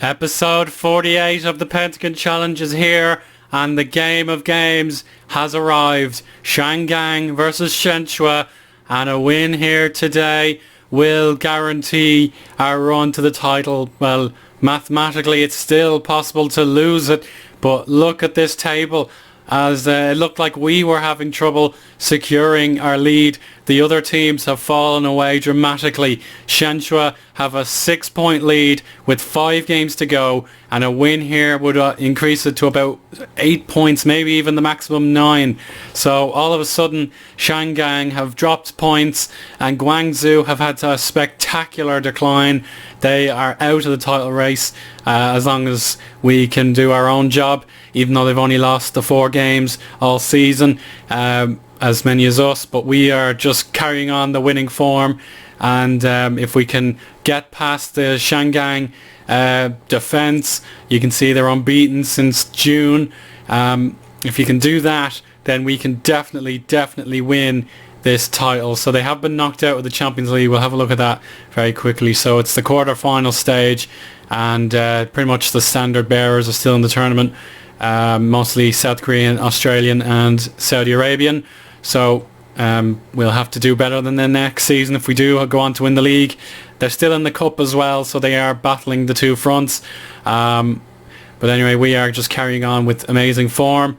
Episode 48 of the Pentagon Challenge is here, and the game of games has arrived. Shanghai versus Shenhua, and a win here today will guarantee our run to the title. Well, mathematically it's still possible to lose it, but look at this table. As it looked like we were having trouble securing our lead, the other teams have fallen away dramatically. Shenhua have a 6-point lead with 5 games to go, and a win here would increase it to about 8 points, maybe even the maximum 9. So all of a sudden Shanghai have dropped points and Guangzhou have had a spectacular decline. They are out of the title race as long as we can do our own job, even though they've only lost the 4 games all season, as many as us, but we are just carrying on the winning form. And if we can get past the Shanghai defense, you can see they're unbeaten since June. If you can do that, then we can definitely win this title. So they have been knocked out of the Champions League. We'll have a look at that very quickly. So it's the quarter-final stage, and pretty much the standard bearers are still in the tournament, mostly South Korean, Australian and Saudi Arabian. So we'll have to do better than the next season if we do go on to win the league. They're still in the cup as well, so they are battling the two fronts. But anyway, we are just carrying on with amazing form.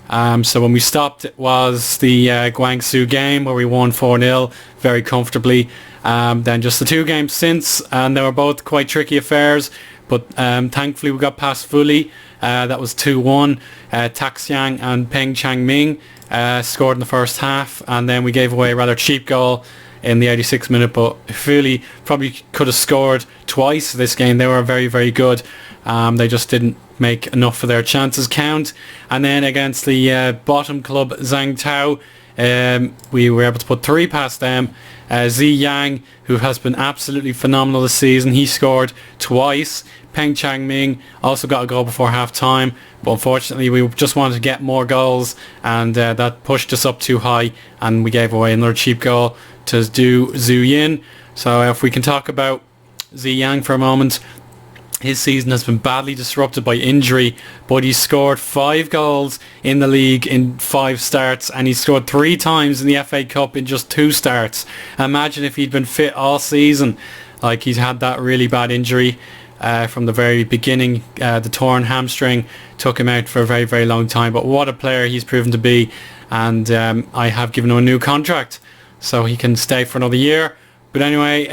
So when we stopped, it was the Guangzhou game where we won 4-0 very comfortably. Then just the 2 games since, and they were both quite tricky affairs, but thankfully we got past fully. That was 2-1. Taxiang and Peng Changming scored in the first half, and then we gave away a rather cheap goal in the 86th minute, but Fully probably could have scored twice this game. They were very good. They just didn't make enough of their chances count. And then against the bottom club Zhangtao, we were able to put 3 past them. Zi Yang, who has been absolutely phenomenal this season, he scored twice. Peng Changming also got a goal before half time, but unfortunately we just wanted to get more goals, and that pushed us up too high, and we gave away another cheap goal to do Zhu Yin. So if we can talk about Zi Yang for a moment, his season has been badly disrupted by injury, but he scored 5 goals in the league in 5 starts, and he scored 3 times in the FA Cup in just 2 starts. Imagine if he'd been fit all season. Like, he's had that really bad injury from the very beginning. The torn hamstring took him out for a very long time, but what a player he's proven to be. And I have given him a new contract, so he can stay for another year. But anyway,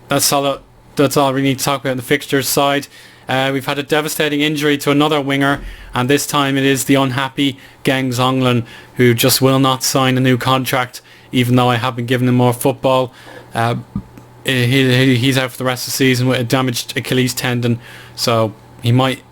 that's all we need to talk about on the fixtures side. We've had a devastating injury to another winger, and this time it is the unhappy Geng Zonglin, who just will not sign a new contract, even though I have been giving him more football. He's out for the rest of the season with a damaged Achilles tendon, so he might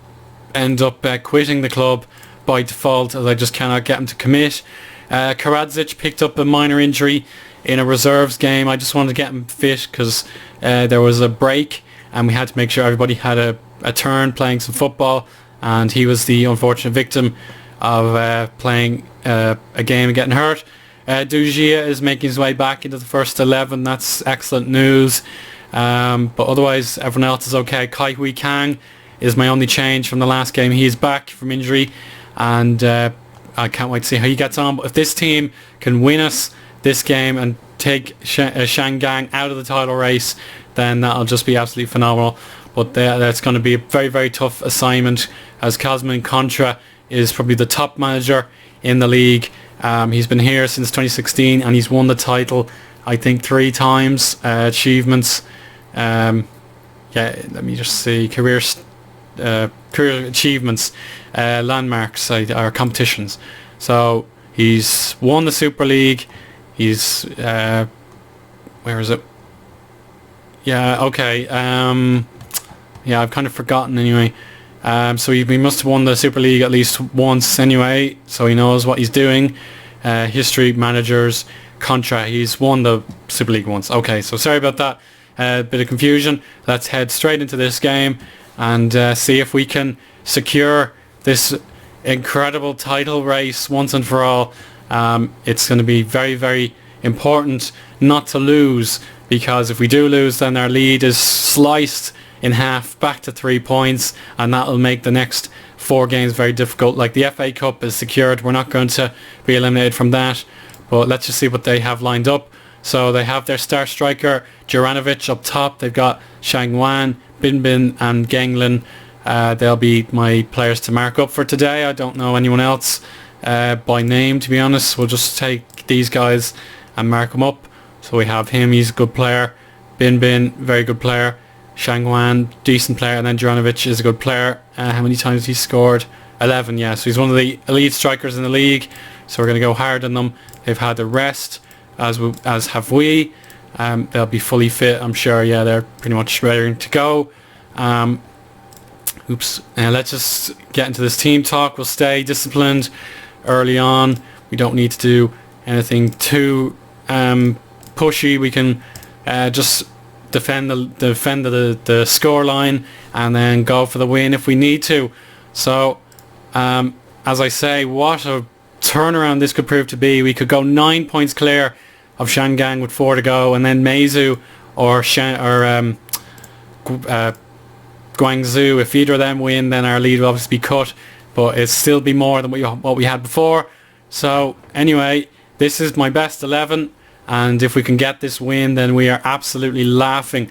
end up quitting the club by default, as I just cannot get him to commit. Karadzic picked up a minor injury in a reserves game. I just wanted to get him fit because there was a break and we had to make sure everybody had a turn playing some football, and he was the unfortunate victim of playing a game and getting hurt. Dujia is making his way back into the first 11. That's excellent news. But otherwise everyone else is okay. Kai Hui Kang is my only change from the last game. He is back from injury, and I can't wait to see how he gets on. But if this team can win us this game and take Shanghai out of the title race, then that'll just be absolutely phenomenal. But that's going to be a very tough assignment, as Cosmin Contra is probably the top manager in the league. He's been here since 2016 and he's won the title, I think, 3 times. Achievements, let me just see, career achievements, landmarks are competitions. So he's won the Super League. He's where is it? Yeah, okay. I've kind of forgotten anyway. So he must have won the Super League at least once anyway, so he knows what he's doing. History, managers, Contra, he's won the Super League once. Okay, so sorry about that bit of confusion. Let's head straight into this game and see if we can secure this incredible title race once and for all. It's going to be very important not to lose, because if we do lose, then our lead is sliced in half, back to 3 points, and that'll make the next 4 games very difficult. Like the FA Cup is secured. We're not going to be eliminated from that, but let's just see what they have lined up. So they have their star striker Juranovic up top. They've got Shangwan, Binbin and Genglin. They'll be my players to mark up for today. I don't know anyone else by name, to be honest. We'll just take these guys and mark them up. So we have him, he's a good player. Binbin, very good player. Shangwan, decent player. And then Juranovic is a good player. How many times he scored? 11, yeah. So he's one of the elite strikers in the league. So we're going to go hard on them. They've had a rest, as have we. They'll be fully fit, I'm sure. Yeah, they're pretty much ready to go. Let's just get into this team talk. We'll stay disciplined early on. We don't need to do anything too pushy. We can just defend the score line and then go for the win if we need to. So as I say, what a turnaround this could prove to be. We could go 9 points clear of Shanghai with 4 to go, and then Meizu or Guangzhou, if either of them win, then our lead will obviously be cut, but it'll still be more than what we had before. So anyway, this is my best 11, and if we can get this win, then we are absolutely laughing,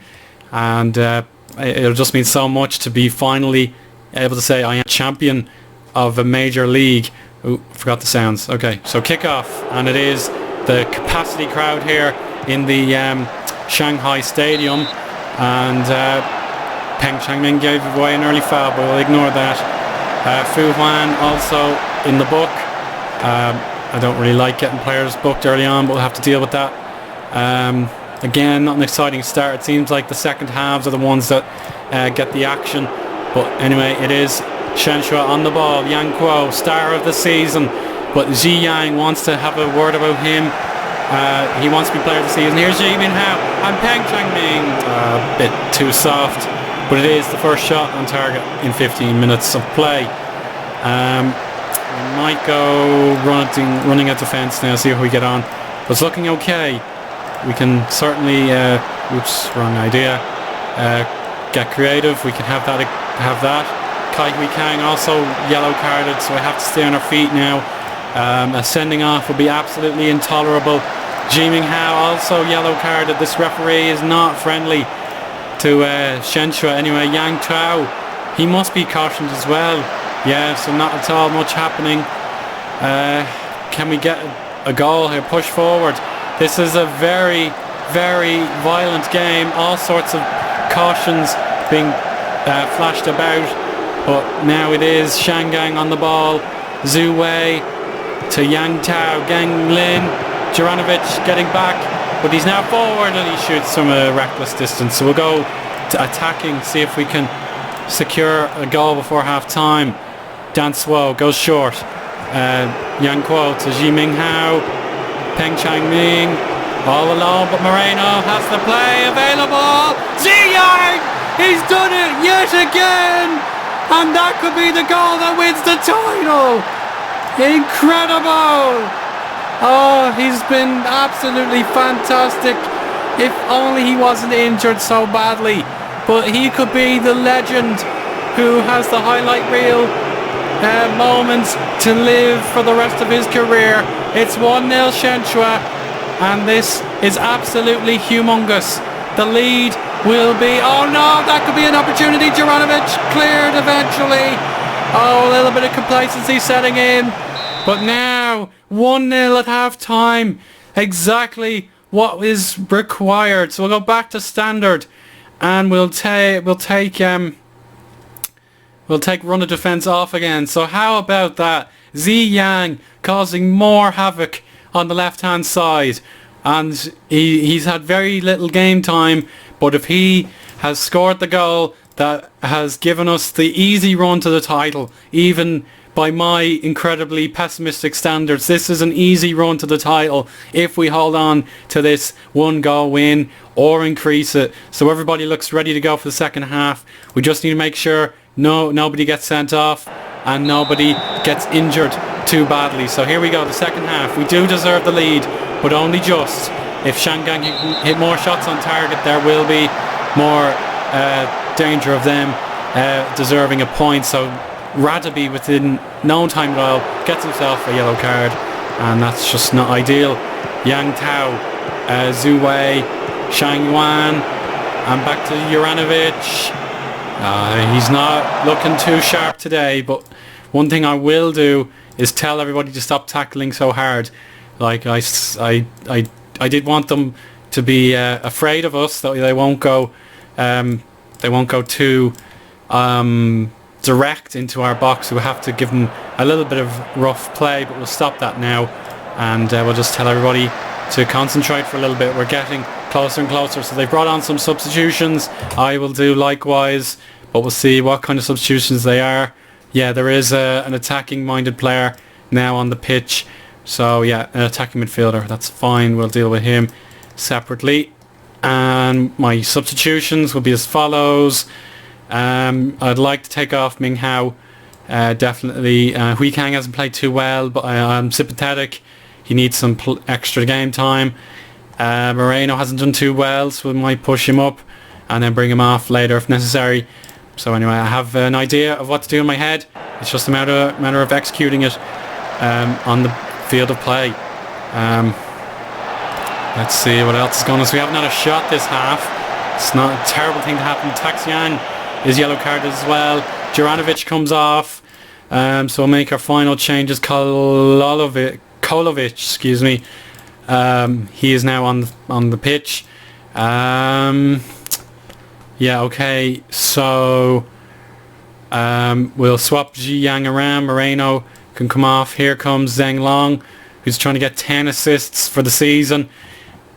and it'll just mean so much to be finally able to say I am champion of a major league. Ooh, forgot the sounds. Okay, so kickoff, and it is the capacity crowd here in the Shanghai stadium, and Peng Changming gave away an early foul, but we'll ignore that. Fu Huan also in the book. I don't really like getting players booked early on, but we'll have to deal with that. Again, not an exciting start. It seems like the second halves are the ones that get the action. But anyway, it is Shenshua on the ball. Yang Kuo, star of the season. But Ji Yang wants to have a word about him. He wants to be player of the season. Here's Ji Minhao and Peng Changming. A bit too soft. But it is the first shot on target in 15 minutes of play. We might go running at defence now, see how we get on. But it's looking okay. We can certainly, wrong idea. Get creative. We can have that. Kai Hui Kang also yellow carded, so I have to stay on our feet now. A sending off would be absolutely intolerable. Ji Minghao also yellow carded. This referee is not friendly to Shenshua. Anyway, Yang Tuo, he must be cautioned as well. Yeah, so not at all much happening. Can we get a goal here? Push forward. This is a very, very violent game. All sorts of cautions being flashed about. But now it is Shangang on the ball. Zhu Wei to Yang Tao. Gang Lin. Juranovic getting back. But he's now forward and he shoots from a reckless distance. So we'll go to attacking, see if we can secure a goal before half time. Dan Suo goes short. Yang Kuo to Ji Minghao. Peng Changming all alone, but Moreno has the play available. Ji Yang! He's done it yet again! And that could be the goal that wins the title! Incredible! Oh, he's been absolutely fantastic. If only he wasn't injured so badly. But he could be the legend who has the highlight reel moments to live for the rest of his career. It's 1-0 Shenshua, and this is absolutely humongous. The lead will be... Oh no, that could be an opportunity. Juranovic cleared eventually. Oh, a little bit of complacency setting in. But now, 1-0 at half time. Exactly what is required. So we'll go back to standard, and we'll take run of defence off again. So how about that? Ji Yang causing more havoc on the left hand side, and he's had very little game time, but if he has scored the goal that has given us the easy run to the title, even by my incredibly pessimistic standards, this is an easy run to the title if we hold on to this 1-goal win or increase it. So everybody looks ready to go for the second half. We just need to make sure nobody gets sent off and nobody gets injured too badly. So here we go, the second half. We do deserve the lead, but only just. If Shanghai hit more shots on target, there will be more danger of them deserving a point. So Radaby within no time at all gets himself a yellow card, and that's just not ideal. Yang Tao, Zhu Wei, Shang Yuan, and back to Juranovic. He's not looking too sharp today, but one thing I will do is tell everybody to stop tackling so hard. Like I did want them to be afraid of us, that they won't go too direct into our box. We'll have to give them a little bit of rough play, but we'll stop that now, and we'll just tell everybody to concentrate for a little bit. We're getting closer and closer, so they brought on some substitutions. I will do likewise, but we'll see what kind of substitutions they are. Yeah, there is an attacking minded player now on the pitch, so yeah, an attacking midfielder, that's fine. We'll deal with him separately. And my substitutions will be as follows. I'd like to take off Ming Hao, definitely. Hui Kang hasn't played too well, but I'm sympathetic. He needs some extra game time. Moreno hasn't done too well, so we might push him up and then bring him off later if necessary. So anyway, I have an idea of what to do in my head. It's just a matter of executing it on the field of play. Let's see what else is going on. So we haven't had a shot this half. It's not a terrible thing to happen. Taxian is yellow carded as well. Juranovic comes off. So we'll make our final changes. Kolovic, excuse me. He is now on the pitch. Yeah, okay. So we'll swap Ji Yang around. Moreno can come off. Here comes Zheng Long, who's trying to get 10 assists for the season.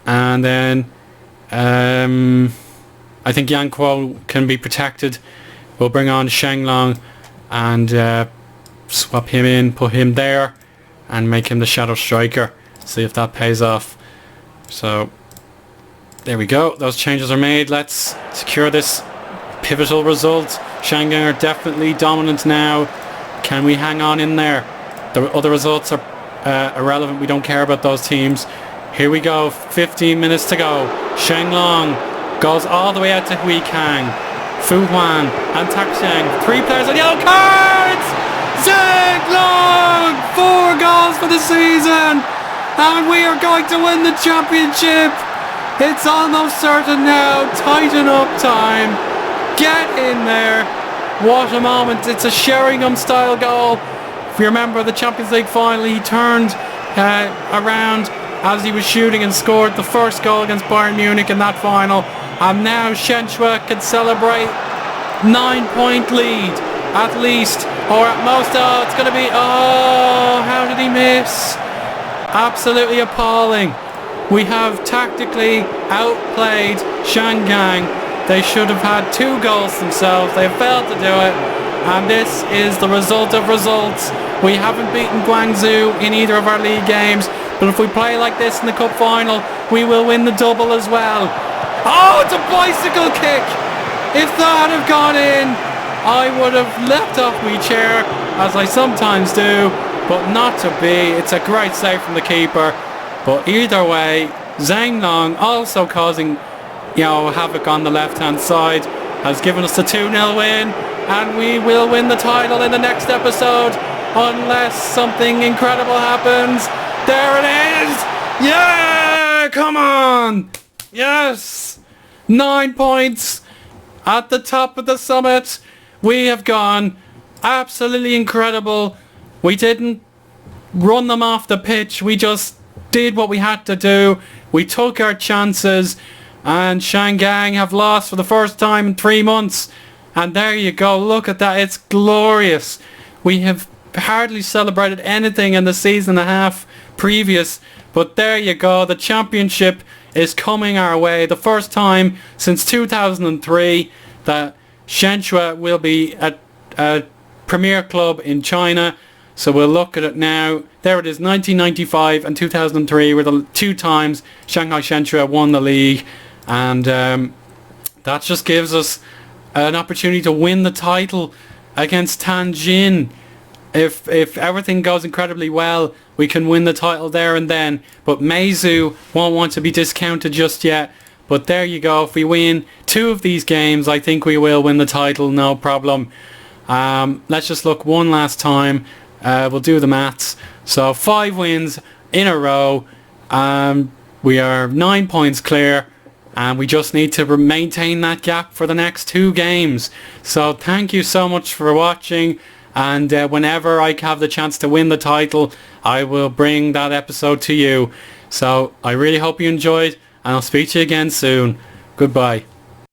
And then I think Yang Kuo can be protected. We'll bring on Sheng Long and swap him in, put him there, and make him the shadow striker. See if that pays off. So there we go. Those changes are made. Let's secure this pivotal result. Shanghai are definitely dominant now. Can we hang on in there? The other results are irrelevant. We don't care about those teams. Here we go. 15 minutes to go. Sheng Long goes all the way out to Hui Kang, Fu Huan and Tak Xiang. 3 players on yellow cards. Zheng Long, 4 goals for the season, and we are going to win the championship. It's almost certain now. Tighten up time. Get in there. What a moment. It's a Sheringham style goal. If you remember the Champions League final, he turned around as he was shooting and scored the first goal against Bayern Munich in that final. And now Shenhua can celebrate. 9-point lead at least, or at most. Oh, it's going to be, oh, how did he miss? Absolutely appalling. We have tactically outplayed Shanghai. They should have had 2 goals themselves. They have failed to do it, and this is the result of results. We haven't beaten Guangzhou in either of our league games, but if we play like this in the cup final, we will win the double as well. Oh, it's a bicycle kick! If that had gone in, I would have leapt off my chair, as I sometimes do, but not to be. It's a great save from the keeper. But either way, Zheng Long, also causing, havoc on the left-hand side, has given us the 2-0 win, and we will win the title in the next episode, unless something incredible happens. There it is! Yeah! Come on! Yes! 9 points at the top of the summit. We have gone absolutely incredible. We didn't run them off the pitch. We just did what we had to do. We took our chances, and Shanghai have lost for the first time in 3 months. And there you go. Look at that. It's glorious. We have hardly celebrated anything in the season and a half previous, but there you go. The championship is coming our way. The first time since 2003 that Shenhua will be a premier club in China. So we'll look at it now. There it is. 1995 and 2003 were the 2 times Shanghai Shenhua won the league, and that just gives us an opportunity to win the title against Tianjin. If everything goes incredibly well, we can win the title there and then. But Meizu won't want to be discounted just yet. But there you go. If we win 2 of these games, I think we will win the title, no problem. Let's just look one last time. We'll do the maths. So 5 wins in a row. We are 9 points clear, and we just need to maintain that gap for the next 2 games. So thank you so much for watching, and whenever I have the chance to win the title, I will bring that episode to you. So I really hope you enjoyed, and I'll speak to you again soon. Goodbye.